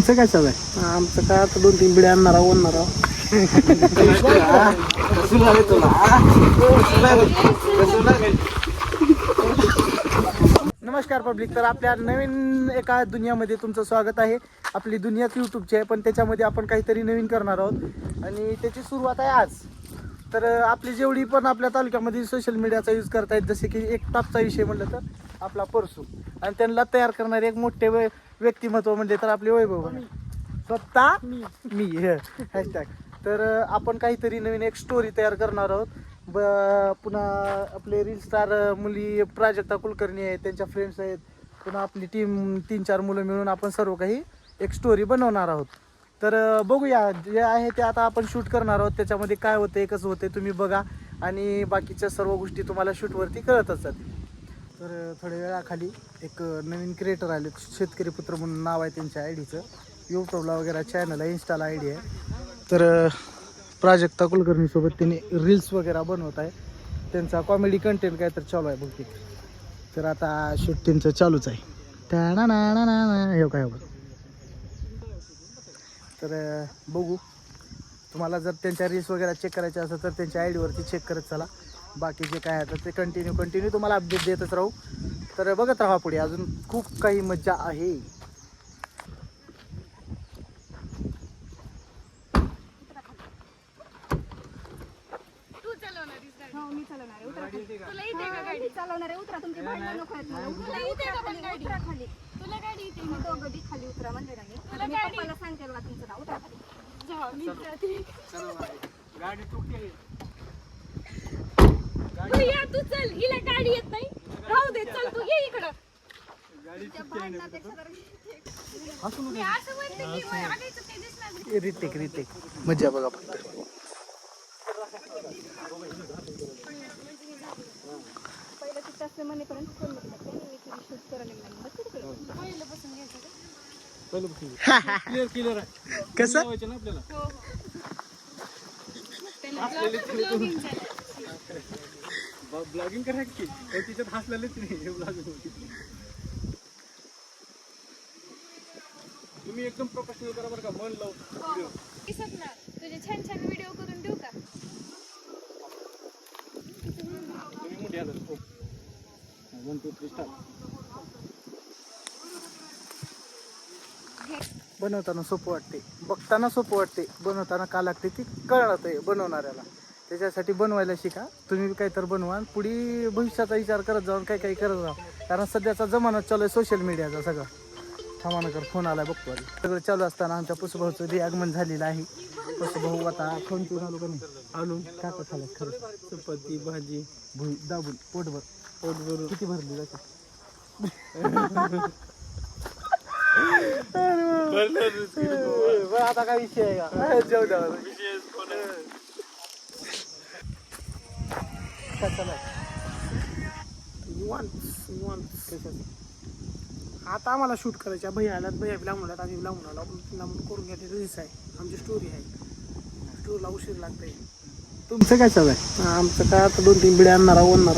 तुमचं काय चालू आहे? आमचं काय आता 2-3 बिड्या आणणार ओनणार नमस्कार पब्लिक. तर आपल्या नवीन एका दुनियामध्ये तुमचं स्वागत आहे. आपली दुनियाच यूट्यूबची आहे, पण त्याच्यामध्ये आपण काहीतरी नवीन करणार आहोत आणि त्याची सुरुवात आहे आज. तर आपली जेवढी पण आपल्या तालुक्यामध्ये सोशल मीडियाचा यूज करतायत, जसे की एक टॉपचा विषय म्हणलं तर आपला परसू, आणि त्यांना तयार करणारे एक मोठे व्यक्तिमत्व म्हणले तर आपले वैभव स्वतः मी हॅशटॅग. तर आपण काहीतरी नवीन एक स्टोरी तयार करणार आहोत. पुन्हा आपले रील स्टार मुली प्राजक्ता कुलकर्णी आहेत, त्यांच्या फ्रेंड्स आहेत, पुन्हा आपली टीम 3-4 मुलं मिळून आपण सर्व काही एक स्टोरी बनवणार आहोत. तर बघूया, जे आहे ते आता आपण शूट करणार आहोत. त्याच्यामध्ये काय होते कसं होते तुम्ही बघा, आणि बाकीच्या सर्व गोष्टी तुम्हाला शूटवरती कळतच जातील. तर थोड्या वेळाखाली एक नवीन क्रिएटर आले, शेतकरी पुत्र म्हणून नाव आहे त्यांच्या आयडीचं. यूट्यूबला वगैरे चॅनल आहे, इंस्टाला आयडी आहे. तर प्राजक्ता कुलकर्णीसोबत त्यांनी रील्स वगैरे बनवत आहे. त्यांचा कॉमेडी कंटेंट काय तर चालू आहे बहुतेक. तर आता शूट त्यांचं चालूच आहे. हे काय बघ. तर बघू, तुम्हाला जर त्यांच्या रील्स वगैरे चेक करायचे असेल तर त्यांच्या आयडीवरती चेक करत चला. बाकी जे काय आहे तर ते कंटिन्यू तुम्हाला अपडेट देतच राहू. तर बघत राहा, पुढे अजून खूप काही मज्जा आहे. तू चल, हिला गाडी येत नाही, राहू दे, चल तू ये इकडं. रितेक मज्जा बघा फक्त. कसं ब्लॉगिंग करा की तिच्यात हसलेलेच नाही. तुम्ही एकदम प्रोफेशनल करा बरं का, मन लावून. तुझे छान छान व्हिडिओ करून देऊ का? तुम्ही मोठी आलं. 1 2 3 स्टार्ट. बनवताना सोपं वाटते, बघताना सोपं वाटते, बनवताना का लागते ती कळत आहे बनवणाऱ्याला. त्याच्यासाठी बनवायला शिका. तुम्ही काही तर बनवा, पुढे भविष्याचा विचार करत जाऊन काही करत जा. कारण सध्याचा जमाना चालू आहे सोशल मीडियाचा सगळं. थांबानकर फोन आला बघतो. सगळं चालू असताना आमच्या पुसभाऊचं बी आगमन झालेलं आहे. पुसभाऊ आता फोन पिऊन आलो का नाही, आलो काका खाला खरं चपाती भाजी भुई दाबून पोटभर किती भरली जाते. आता काय विषय आहे का? जेव द्या आता आम्हाला शूट करायच्या भैया आल्यात, भैया लावून आल्यात, आम्ही लावून आलो. आपण करून घ्या. रील्स आहे, आमची स्टोरी आहे. स्टोरीला उशीर लागतंय. तुमचं काय चालू आहे? आमचं काय आता 2-3 बिड्या आणणार ओनणार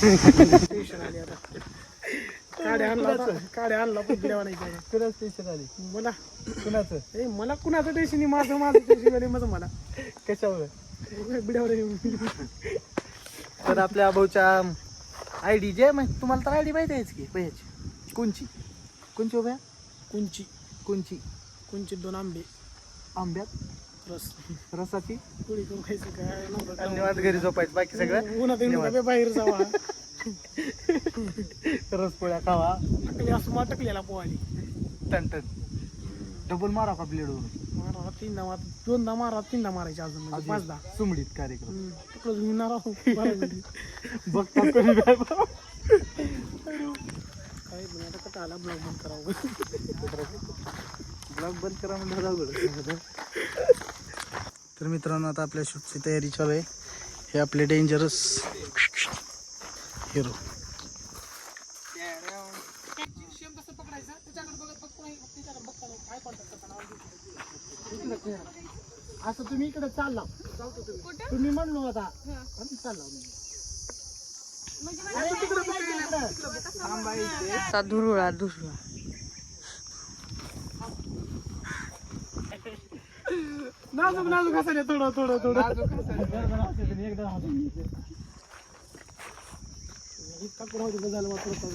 टेन्शन आली आता. काड्या आणला पण बिड्या आणायच्या. कुणाचं टेन्शन आली? मला कुणाचं? मला कुणाचं टेन्शन नाही, माझं टेन्शन आले माझं. मला कशावर? बिड्यावर. तर आपल्या भाऊच्या आयडी जे तुम्हाला तर आयडी माहिती आहेच की भैयाची. कोणची हो भैया? कोणची 2 आंबे आंब्यात रस रसाची पुढे करून खायचं काय. धन्यवाद. घरी झोपायचं, बाकी सगळं उन्हात बाहेर जावा. रस पोळ्या खावा. असं मला टकलेला पोहाली टन डबल मारा का ब्लेडवर? मारा 3दा मार, 2दा मारा, 3दा मारायचे अजून, म्हणजे 5दा सुमडीत कार्यक्रम तिकडं घेणार आहो. बघता कोणी काय काय आता कटा आला. ब्लॉग बंद करावं. ब्लॉग बंद करा म्हणजे. तर मित्रांनो, आता आपल्या शूटची तयारी चालू आहे. हे आपले डेंजरस हिरो. असं तुम्ही इकडे चालला, तुम्ही म्हणलो होता चालला. धुरुळा नाजूक नाजूक हसायला थोडं थोडं थोडं इतका पुढं होती बस झालं वाटतं होतं.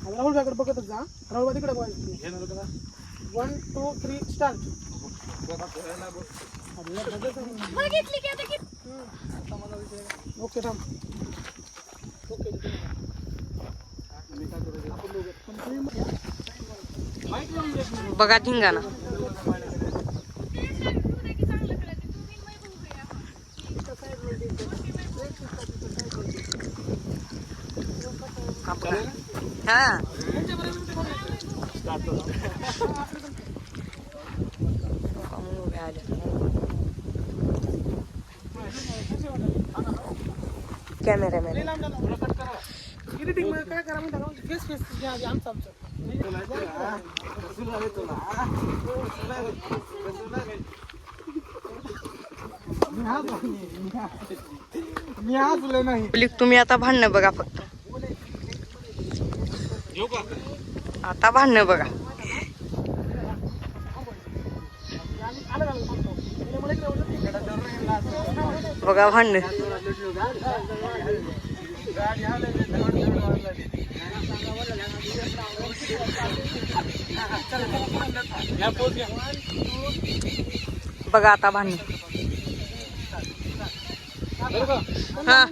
आता राहुल भाईकडे बघतच जा. राहुल भाई तिकडे बघायचं. 1 2 3 स्टार्ट. बघितली की आता किती ओके थांब. ओके बघा धिंगाणा. हा कॅमेरामॅन एडिटिंग मध्ये काय करा माहिती का फेस फेस घ्या आधी आमचं आमचं. मी हसलो नाही. पब्लिक तुम्ही आता भांडणं बघा फक्त. आता भांडणं बघा. बघा भांडणं. बघा आता भांडणं. हा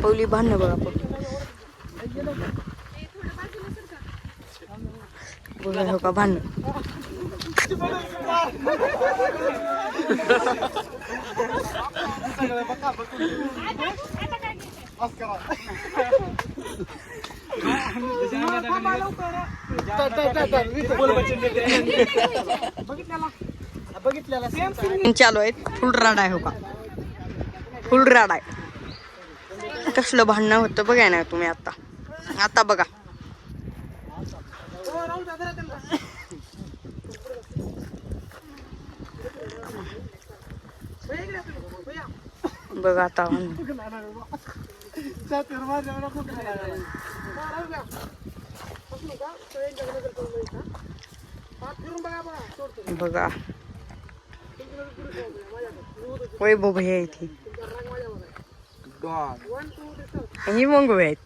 पवली भांडणं बघा. बघा हो का भांडणं. बघितलेला चालू आहेत. फुल राड आहे हो का. फुल राड आहे. कसलं भांडणं होतं बघाय ना तुम्ही आता. आता बघा. बघा आता बघा वैभव भैया इथे ही मग आहेत.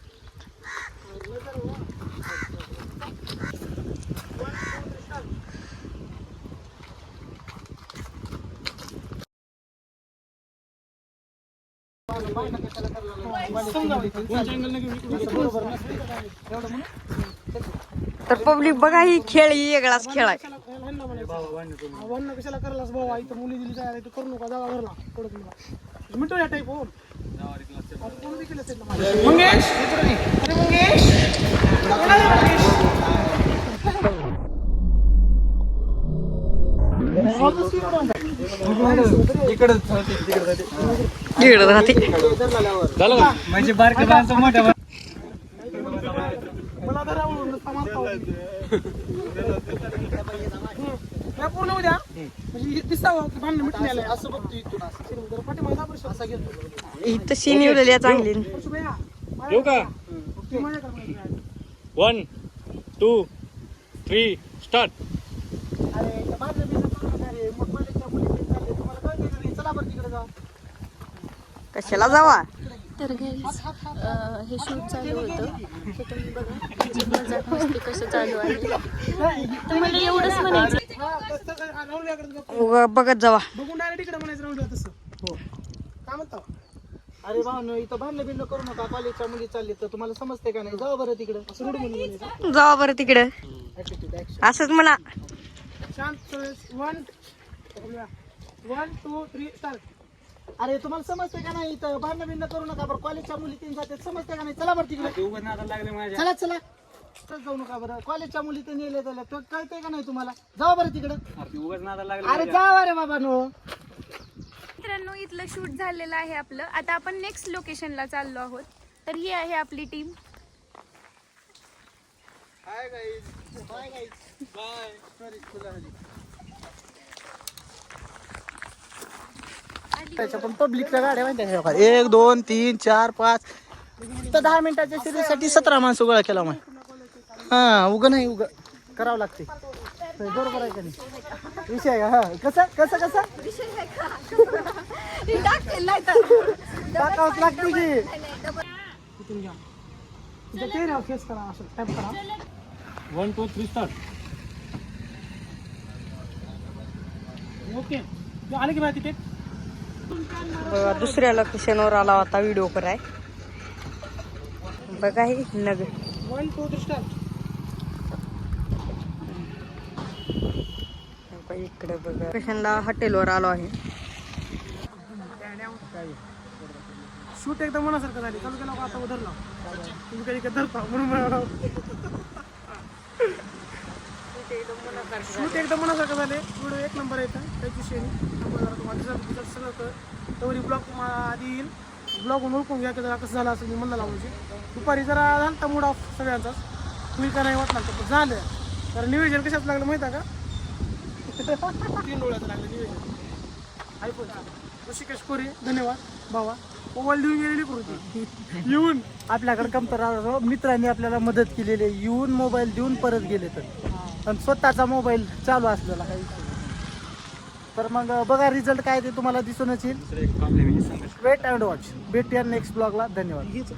तर पब्लिक बघा ही खेळ ही वेगळाच खेळ आहे. भावना कशाला करायलास भाऊ इथं मुली दिली जायला इथं करू नका जावा घरला पडत नका मिटो या टाईप हो. मंगेश अरे मंगेश इकडे राहते. म्हणजे बारक्या माणसं मोठ्या मला तर राहुल पूर्ण उद्या म्हणजे दिसावं की भांडण मिटून आलंय असं बघतो इथून असं पाठीमागे असा घेतो इथं सीन येवलेली आहे चांगली. येऊ का 1 2 3 स्टार्ट. अरे त्या बाजूला बिजूला करू नका रे. मोठमोठ्या मुली बिली चालले. तुम्हाला कळतंय का नाही? चला बरं तिकडे जा. कशाला जावा. तर गाईज हे शूट चालू होतं हे तुम्ही बघा जी मजाक मस्ती कसं चालू आहे. तुम्हाला एवढंच म्हणायचं उगा बघत जावा. बघून डायरेक्ट इकडे म्हणायचं राहुल तसं हो काय म्हणता. अरे भावनो इथं भांडण बिंड करू नका. कॉलेजच्या मुली चालली तर तुम्हाला समजते का नाही? जाऊ बरं तिकडे. असं रोड म्हणून म्हणायचं जावा बरं तिकडं. Attitude action. असंच म्हणा. शांत 1 2 3 स्टार्ट. अरे तुम्हाला समजते का नाही? इथं भांडण बिंड करू नका बरं. कॉलेजच्या मुली तीन जाते समजते का नाही? चला बरं तिकडे. चला चला जाऊ नका बरं. कॉलेजच्या मुली ते नेले झाल्या तर कळतंय का नाही तुम्हाला? जाऊ बरं तिकडं. अरे जावा रे बाबा नो. मित्रांनो इथलं शूट झालेलं आहे आपलं. आता आपण नेक्स्ट लोकेशनला चाललो आहोत. तर ही आहे आपली टीम. Hi guys. Bye guys. Bye. Sorry तुला आणि त्याच्या पण पब्लिकच्या गाड्या माहिती आहे का? 1 2 3 4 5 तर 10 मिनिटाच्या शर्यतीसाठी 17 माणसं गोळा केला मग. हा उगं नाही उगं करावं लागते. बरोबर आहे का नाही? विषय आहे का? हा कसं टाकावंच लागते की. इथून घ्या तुमच्या चेहऱ्यावर फेस करा असं टॅप करा 1 2 3 स्टार्ट. ओके आले की बाय तिथे बघा दुसऱ्या लोकेशनवर आला होता व्हिडिओ कराय. बघा हे नग 1 2 3 स्टार्ट. इकडे बघा लोकेशनला हॉटेलवर आलो आहे. शूट एकदम मनासारखं झाली चालू केला आता धरला तुम्ही कधी कधी धरता म्हणून शूट एकदम मनासारखं झाले. व्हिडिओ एक नंबर येतं त्याची शेणी तुम्हाला सगळं तवरी ब्लॉग आधी येईल. ब्लॉग ओळखून घ्या की जरा कसं झालं असं मी म्हणलं लावायचे. दुपारी जरा झाला मूड ऑफ सगळ्यांचाच तुम्ही का नाही वाटला तर झालं. तर नियोजन कशात लागलं माहिती आहे का? 3 डोळ्याचं लागलं नियोजन. आयफोन ऋषिकेश कोरी धन्यवाद भावा. मोबाईल देऊन गेलेली करू येऊन आपल्याकडे कमतरा मित्रांनी आपल्याला मदत केलेली आहे. येऊन मोबाईल देऊन परत गेले तर आणि स्वतःचा मोबाईल चालू असलेला काही विषय नाही. तर मग बघा रिझल्ट काय ते तुम्हाला दिसूनच येईल. Wait and watch. भेटूया नेक्स्ट ब्लॉगला. धन्यवाद. हीच